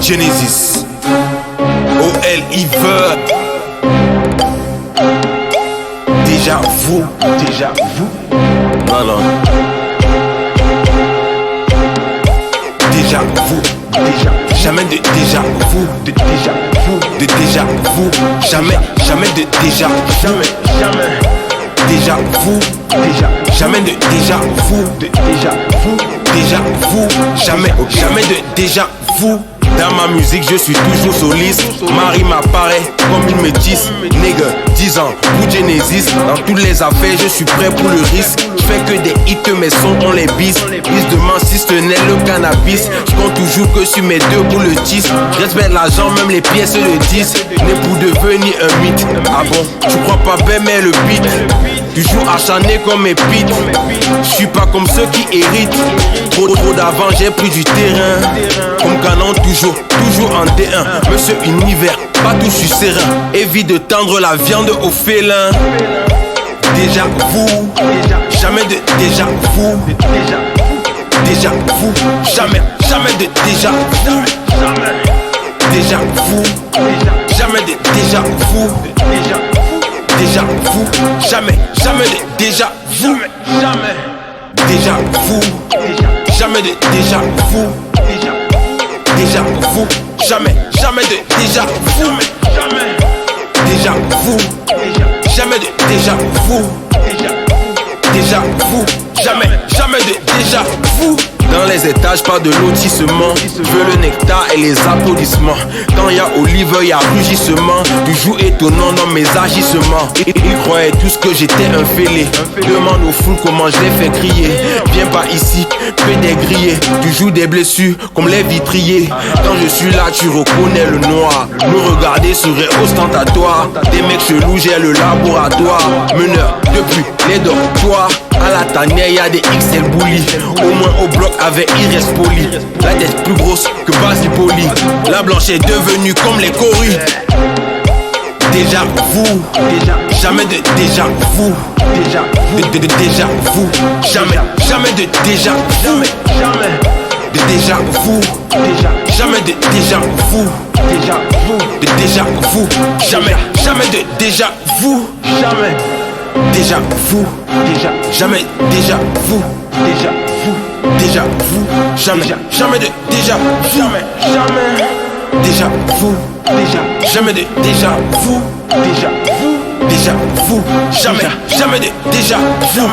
Genesis, OLIVE. Déjà vous. Non, non. Déjà vous. Jamais de déjà vous. De déjà vous. Jamais de déjà. Déjà vous. Jamais de déjà vous. Déjà vous. Jamais de déjà vous. Dans ma musique, je suis toujours soliste. Marie m'apparaît comme une métisse. Nigga, 10 ans pour Genesis. Dans toutes les affaires, je suis prêt pour le risque. Je fais que des hits, mes sons on les bis. Bis demain si ce n'est le cannabis. Je compte toujours que sur mes deux pour le 10. J'espère l'argent, même les pièces le 10. Né pour devenir un mythe. Ah bon, tu crois pas bien mais le beat. Toujours acharné comme mes pits. Je suis pas comme ceux qui héritent. Trop d'avant, j'ai pris du terrain. Comme canon, toujours en D1. Monsieur Univers, pas tout je suis serein. Évite de tendre la viande au félin. Déjà vous, jamais de déjà vous. Déjà vous, jamais de déjà vous. Déjà vous, jamais de déjà vous. Déjà vous, jamais de déjà vous. Déjà vous, jamais de déjà vous. Déjà vous, jamais de déjà vous. Déjà vous, jamais de déjà vous. Déjà vous, jamais de déjà vous. Dans les étages, pas de lotissement. Je veux le nectar et les applaudissements. Quand y a Olive, y a rugissement. Toujours étonnant dans mes agissements. Ils croyaient tous que j'étais un fêlé. Demande au fou comment je les fais crier. Viens pas ici, fais des grillés. Toujours des blessures comme les vitriers. Quand je suis là, tu reconnais le noir. Me regarder serait ostentatoire. Des mecs chelous, j'ai le laboratoire. Meneur depuis les dortoirs. À la tanière, y'a des XL bully. Au moins au bloc avec Iris Poli. La tête plus grosse que Basile Poli. La blanche est devenue comme les corues. Déjà vous, jamais de déjà vous. De déjà vous, jamais de déjà vous. De déjà vous, jamais de déjà vous. De déjà vous, jamais de déjà vous. Déjà vous, jamais déjà vous. Déjà vous, jamais de déjà vous. Déjà vous, jamais de déjà vous. Déjà vous, jamais de déjà vous.